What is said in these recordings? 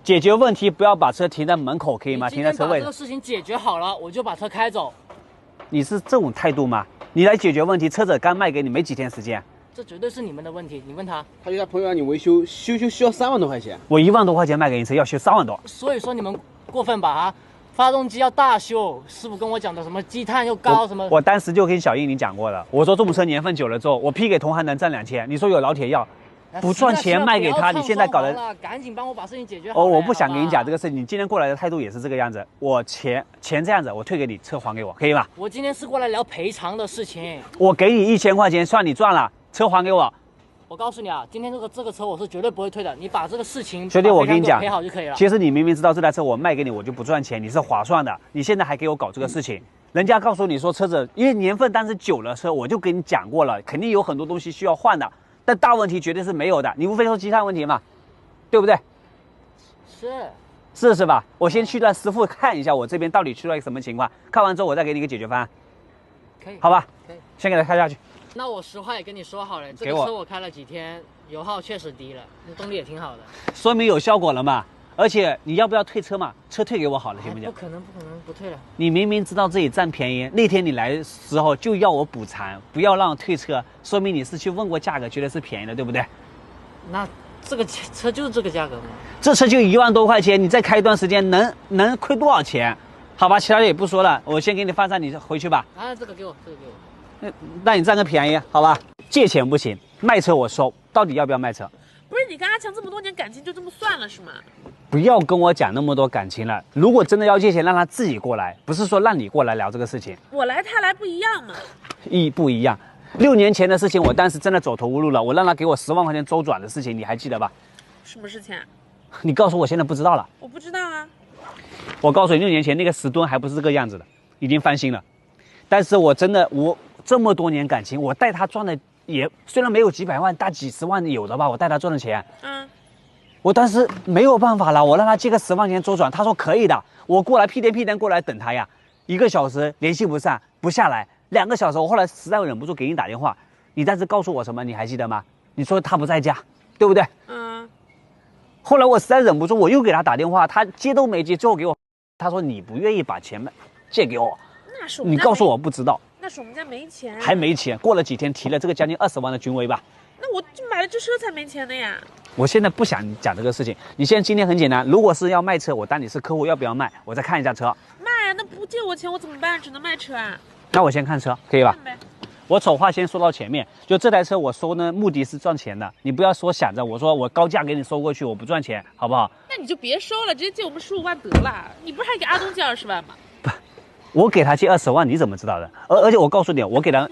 解决问题不要把车停在门口，可以吗？停在车位。这个事情解决好了，我就把车开走。你是这种态度吗？你来解决问题，车子刚卖给你没几天时间。这绝对是你们的问题，你问他。他有他朋友让你维修，修需要3万多块钱。我1万多块钱卖给你车，要修3万多。所以说你们过分吧啊！发动机要大修，师傅跟我讲的什么积碳又高什么。我当时就跟小英你讲过了，我说这种车年份久了之后，我批给同行能挣2000，你说有老铁要。不赚钱卖给他，你现在搞的，赶紧帮我把事情解决好。哦，我不想跟你讲这个事，你今天过来的态度也是这个样子。我钱这样子，我退给你，车还给我，可以吧？我今天是过来聊赔偿的事情。我给你1000块钱，算你赚了，车还给我。我告诉你啊，今天这个车我是绝对不会退的，你把这个事情兄弟，我跟你讲，赔好就可以了。其实你明明知道这台车我卖给你，我就不赚钱，你是划算的，你现在还给我搞这个事情。人家告诉你说车子因为年份当时久了，车我就跟你讲过了，肯定有很多东西需要换的。但大问题绝对是没有的，你无非说积碳问题嘛，对不对？是吧？我先去让师傅看一下我这边到底出了一个什么情况，看完之后我再给你一个解决方案，可以？好吧？可以。先给他开下去。那我实话也跟你说好了，这个车我开了几天，油耗确实低了，动力也挺好的，说明有效果了嘛。而且你要不要退车嘛？车退给我好了，行不行？不可能不退了。你明明知道自己占便宜，那天你来的时候就要我补偿，不要让我退车，说明你是去问过价格，觉得是便宜的，对不对？那这个车就是这个价格吗？这车就1万多块钱，你再开一段时间，能亏多少钱？好吧，其他的也不说了，我先给你放上，你回去吧。啊，这个给我。那你占个便宜，好吧？借钱不行，卖车我收，到底要不要卖车？不是你跟阿强这么多年感情就这么算了是吗？不要跟我讲那么多感情了。如果真的要借钱，让他自己过来，不是说让你过来聊这个事情。我来他来不一样嘛？不一样。6年前的事情，我当时真的走投无路了，我让他给我10万块钱周转的事情，你还记得吧？什么事情啊？你告诉我，现在不知道了。我不知道啊。我告诉你，6年前那个10吨还不是这个样子的，已经翻新了。但是我这么多年感情，我带他赚的也虽然没有几百万，大几十万有的吧，我带他赚的钱。我当时没有办法了，我让他借个10万块钱周转，他说可以的。我过来屁颠过来等他呀，1个小时联系不上，不下来，2个小时，我后来实在忍不住给你打电话，你当时告诉我什么？你还记得吗？你说他不在家，对不对？后来我实在忍不住，我又给他打电话，他接都没接，最后给我，他说你不愿意把钱借给我，那是我们家你告诉我不知道，那是我们家没钱，还没钱，过了几天提了这个将近20万的君威吧。那我就买了这车才没钱的呀。我现在不想讲这个事情，你现在今天很简单，如果是要卖车，我当你是客户，要不要卖？我再看一下车。卖啊，那不借我钱我怎么办？只能卖车啊。那我先看车，可以吧？我丑话先说到前面，就这台车我收呢，目的是赚钱的，你不要说想着我说我高价给你收过去，我不赚钱，好不好？那你就别收了，直接借我们15万得了。你不是还给阿东借20万吗？不，我给他借20万，你怎么知道的？而且我告诉你，我给他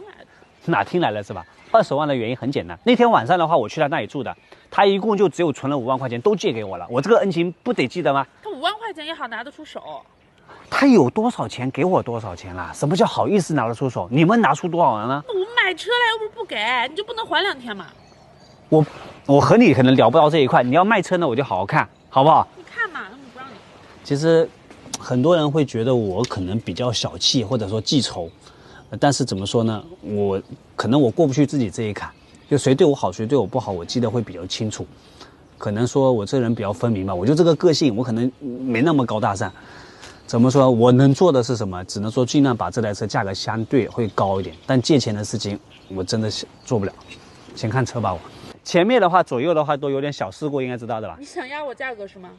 哪听来了是吧？20万的原因很简单，那天晚上的话，我去他那里住的，他一共就只有存了5万块钱，都借给我了，我这个恩情不得记得吗？他5万块钱也好拿得出手。他有多少钱给我多少钱啦？什么叫好意思拿得出手？你们拿出多少了呢？我们买车了又不是不给，你就不能还2天吗？我和你可能聊不到这一块，你要卖车呢，我就好好看，好不好？你看嘛，那么不让你。其实很多人会觉得我可能比较小气，或者说记仇，但是怎么说呢？可能我过不去自己这一坎，就谁对我好，谁对我不好，我记得会比较清楚。可能说我这人比较分明吧，我就这个个性，我可能没那么高大上。怎么说？我能做的是什么？只能说尽量把这台车价格相对会高一点，但借钱的事情我真的是做不了。先看车吧，前面的话左右的话都有点小事故，应该知道的吧？你想压我价格是吗？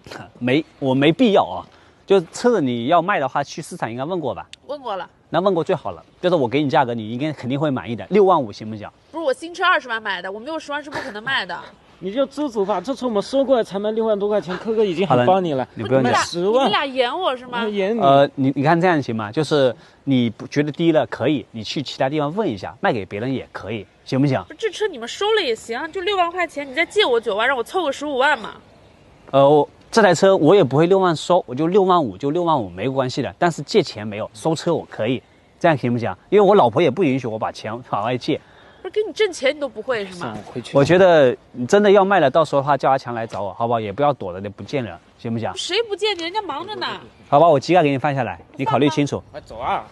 我没必要啊。就车子你要卖的话，去市场应该问过吧？问过了。那问过最好了，就是我给你价格，你应该肯定会满意的，6万5行不行？不是我新车20万买的，我没有10万是不可能卖的。你就知足吧，这车我们收过来才卖6万多块钱，珂哥已经很帮你了。你不用讲10万，你们俩演我是吗？演你。你看这样行吗？就是你不觉得低了可以，你去其他地方问一下，卖给别人也可以，行不行？这车你们收了也行，就6万块钱，你再借我9万，让我凑个15万嘛。这台车我也不会6万收，我就6万5，就6万5没关系的。但是借钱没有，收车我可以，这样行不行？因为我老婆也不允许我把钱往外借。不是给你挣钱你都不会是吗？我觉得你真的要卖了，到时候的话叫阿强来找我，好不好？也不要躲着，不见人，行不行？谁不见你？人家忙着呢。好吧，我机盖给你放下来，你考虑清楚。走啊！